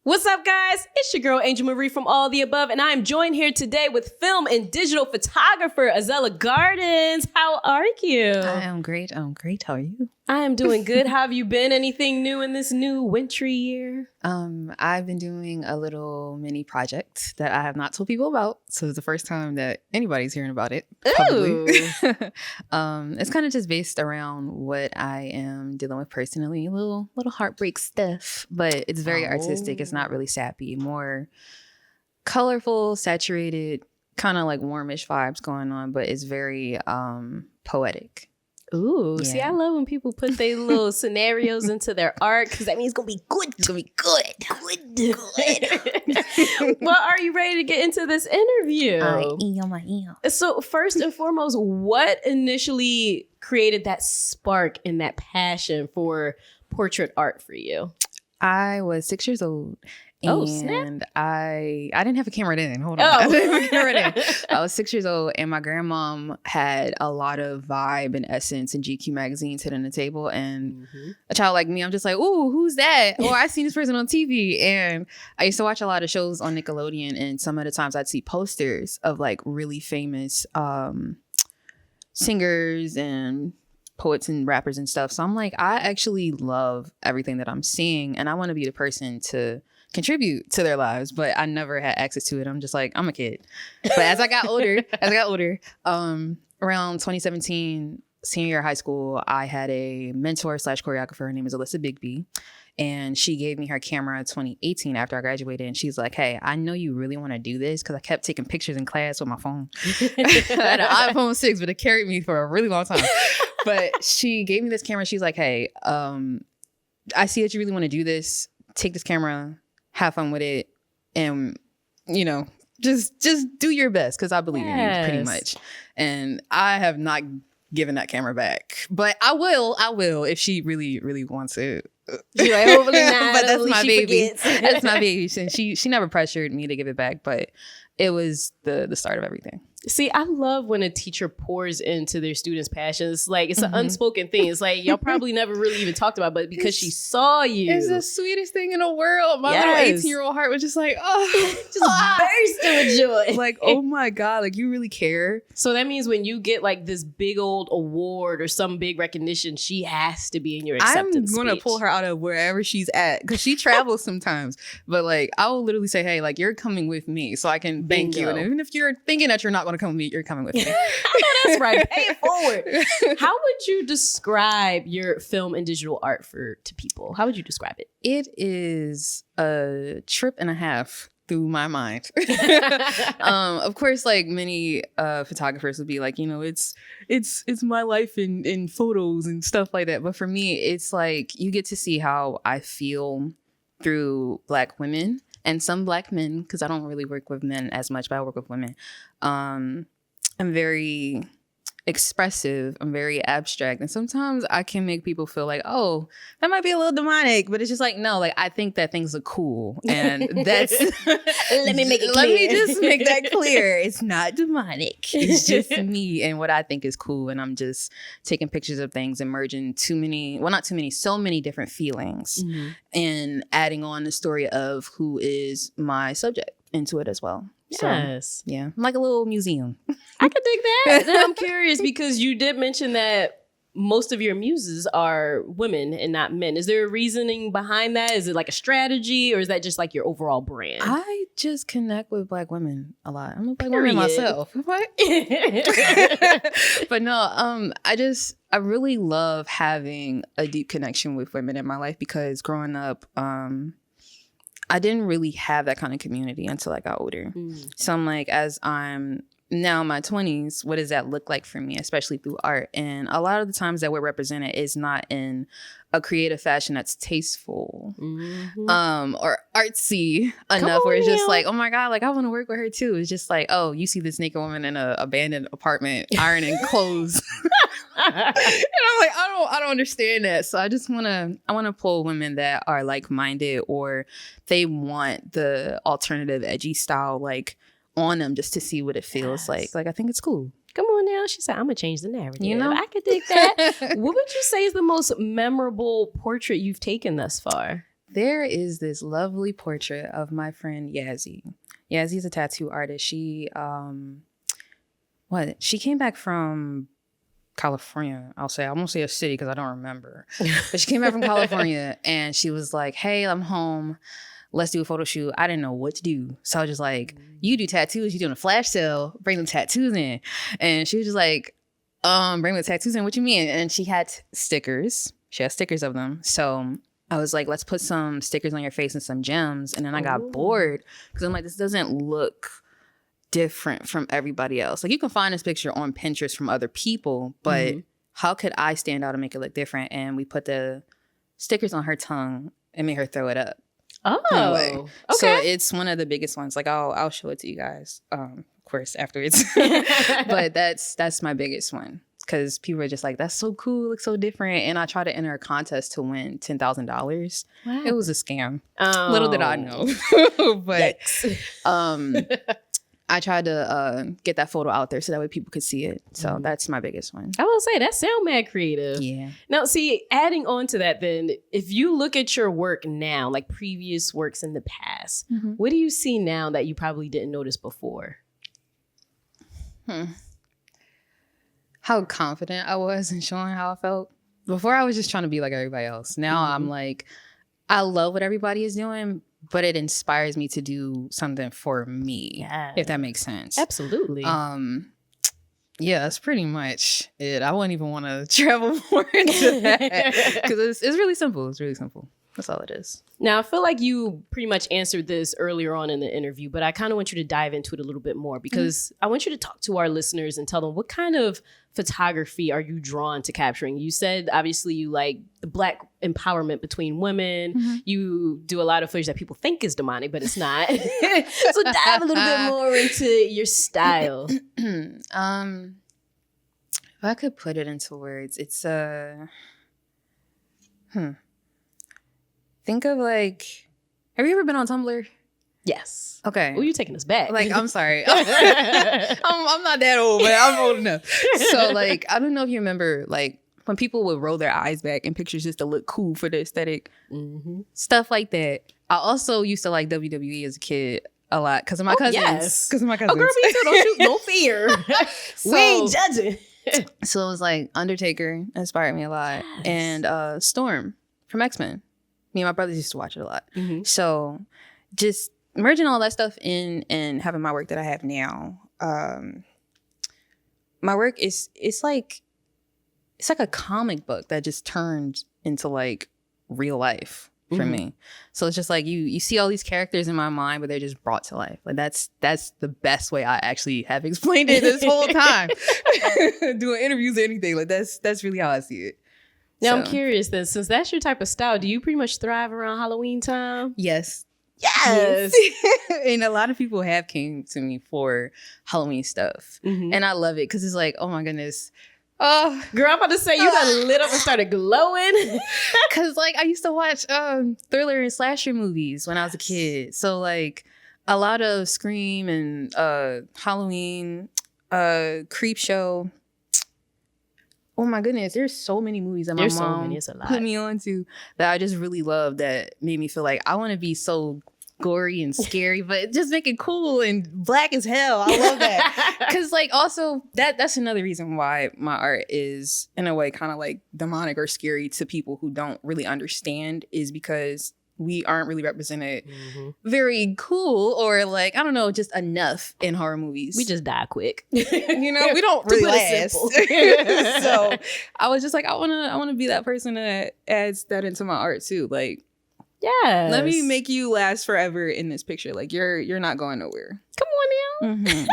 What's up, guys? It's your girl, Angel Marie from All the Above, and I am joined here today with film and digital photographer, Azella Gardens. How are you? I am great. How are you? I am doing good. How have you been? Anything new in this new wintry year? I've been doing a little mini project that I have not told people about. So it's the first time that anybody's hearing about it. Probably. It's kind of just based around what I am dealing with personally. Little heartbreak stuff, but it's very artistic. It's not really sappy, more colorful, saturated, kind of like warmish vibes going on, but it's very poetic. Ooh, yeah. See, I love when people put their little scenarios into their art because that means it's going to be good. It's going to be good. Well, are you ready to get into this interview? I am. So first and foremost, what initially created that spark and that passion for portrait art for you? I was 6 years old. Oh, snap. And I didn't have a camera then. Hold on. I didn't have a camera then. I was 6 years old and my grandmom had a lot of Vibe and Essence and GQ magazines hit on the table. And a child like me, I'm just like, ooh, who's that? Or I seen this person on TV. And I used to watch a lot of shows on Nickelodeon. And some of the times I'd see posters of like really famous singers and poets and rappers and stuff. So I'm like, I actually love everything that I'm seeing. And I want to be the person to contribute to their lives, but I never had access to it. I'm just like, I'm a kid. But as I got older, around 2017, senior year of high school, I had a mentor / choreographer. Her name is Alyssa Bigby. And she gave me her camera in 2018 after I graduated. And she's like, hey, I know you really want to do this because I kept taking pictures in class with my phone. I had an iPhone 6, but it carried me for a really long time. But she gave me this camera. She's like, hey, I see that you really want to do this. Take this camera, have fun with it, and, you know, just do your best because I believe in you pretty much. And I have not given that camera back, but I will if she really, really wants it. You're like, hopefully not. But that's my baby. That's my baby. And she never pressured me to give it back, but it was the start of everything. See, I love when a teacher pours into their students' passions. Like, it's an unspoken thing. It's like, y'all probably never really even talked about it, but because she saw you. It's the sweetest thing in the world. My little 18-year-old heart was just like, oh. Just bursting with joy. Like, oh my God, like you really care. So that means when you get like this big old award or some big recognition, she has to be in your acceptance I'm going to pull her out of wherever she's at because she travels sometimes. But like, I will literally say, hey, like you're coming with me so I can thank you. And even if you're thinking that you're not going to come with me, you're coming with me. Oh, that's right. Pay it forward. How would you describe your film and digital art to people? How would you describe it? It is a trip and a half through my mind. Of course, like many photographers would be like, you know, it's my life in photos and stuff like that. But for me, it's like you get to see how I feel through Black women and some Black men, because I don't really work with men as much, but I work with women. I'm very expressive. I'm very abstract. And sometimes I can make people feel like, oh, that might be a little demonic, but it's just like, no, like I think that things are cool. And that's let me make it clear. Let me just make that clear. It's not demonic. It's just me and what I think is cool. And I'm just taking pictures of things and merging so many different feelings and adding on the story of who is my subject into it as well. Yes. So, yeah. I'm like a little museum. I could dig that. And I'm curious because you did mention that most of your muses are women and not men. Is there a reasoning behind that? Is it like a strategy or is that just like your overall brand? I just connect with Black women a lot. I'm a Black woman myself. What? But no, I really love having a deep connection with women in my life because growing up, I didn't really have that kind of community until I got older. So I'm like, as I'm now in my 20s, what does that look like for me, especially through art? And a lot of the times that we're represented is not in a creative fashion that's tasteful or artsy enough where it's just like, oh my God, like I want to work with her too. It's just like, oh, you see this naked woman in an abandoned apartment ironing clothes. And I'm like, I don't understand that. So I want to pull women that are like-minded or they want the alternative edgy style like on them just to see what it feels like. Like I think it's cool. Come on now. She said, I'm going to change the narrative. You know? I could dig that. What would you say is the most memorable portrait you've taken thus far? There is this lovely portrait of my friend Yazzie. Yazzie's a tattoo artist. She came back from California. I won't say a city because I don't remember. But she came back from California and she was like, hey, I'm home. Let's do a photo shoot. I didn't know what to do. So I was just like, you do tattoos, you doing a flash sale, bring them tattoos in. And she was just like, bring the tattoos in, what you mean? And she had stickers. She had stickers of them. So I was like, let's put some stickers on your face and some gems. And then I got bored because I'm like, this doesn't look different from everybody else. Like, you can find this picture on Pinterest from other people, but how could I stand out and make it look different? And we put the stickers on her tongue and made her throw it up. Oh, okay. So okay. it's one of the biggest ones. Like, I'll show it to you guys, of course, afterwards. But that's my biggest one because people are just like, that's so cool, looks so different. And I tried to enter a contest to win $10,000. Wow. It was a scam. Little did I know. But I tried to get that photo out there so that way people could see it. So that's my biggest one. I will say that sound mad creative. Yeah. Now, see, adding on to that, then, if you look at your work now, like previous works in the past, what do you see now that you probably didn't notice before? How confident I was in showing how I felt. Before, I was just trying to be like everybody else. Now I'm like, I love what everybody is doing, but it inspires me to do something for me, if that makes sense. Absolutely. Yeah, that's pretty much it. I wouldn't even want to travel more into that because it's really simple. It's really simple. That's all it is. Now, I feel like you pretty much answered this earlier on in the interview, but I kind of want you to dive into it a little bit more because I want you to talk to our listeners and tell them what kind of photography are you drawn to capturing? You said, obviously, you like the Black empowerment between women. You do a lot of footage that people think is demonic, but it's not. So dive a little bit more into your style. If I could put it into words, it's think of like, have you ever been on Tumblr? Yes. Okay. Oh, you're taking us back. Like, I'm sorry. I'm not that old, but I'm old enough. So, like, I don't know if you remember, like, when people would roll their eyes back in pictures just to look cool for the aesthetic. Stuff like that. I also used to like WWE as a kid a lot because of my cousins. Yes. Because of my cousins. Oh, girl, me too. Don't shoot. No fear. We ain't judging. So it was like Undertaker inspired me a lot. Yes. And Storm from X-Men. Me and my brothers used to watch it a lot. So just merging all that stuff in and having my work that I have now. My work it's like a comic book that just turned into like real life for me. So it's just like you see all these characters in my mind, but they're just brought to life. Like that's the best way I actually have explained it this whole time. Doing interviews or anything. Like that's really how I see it. Now, I'm curious then, since that's your type of style, do you pretty much thrive around Halloween time? Yes. Yes. And a lot of people have came to me for Halloween stuff. And I love it because it's like, oh my goodness. Oh, girl, I'm about to say you got lit up and started glowing. Because like I used to watch thriller and slasher movies when I was a kid. So like a lot of Scream and Halloween, Creep Show. Oh my goodness, there's so many movies that my mom put me on to that I just really love that made me feel like I want to be so gory and scary, but just make it cool and black as hell. I love that. Because like also that's another reason why my art is in a way kind of like demonic or scary to people who don't really understand is because we aren't really represented very cool or like, I don't know, just enough in horror movies. We just die quick. You know, we don't really last. So I was just like, I wanna be that person that adds that into my art too. Like, yeah, let me make you last forever in this picture. Like you're not going nowhere. Come on now.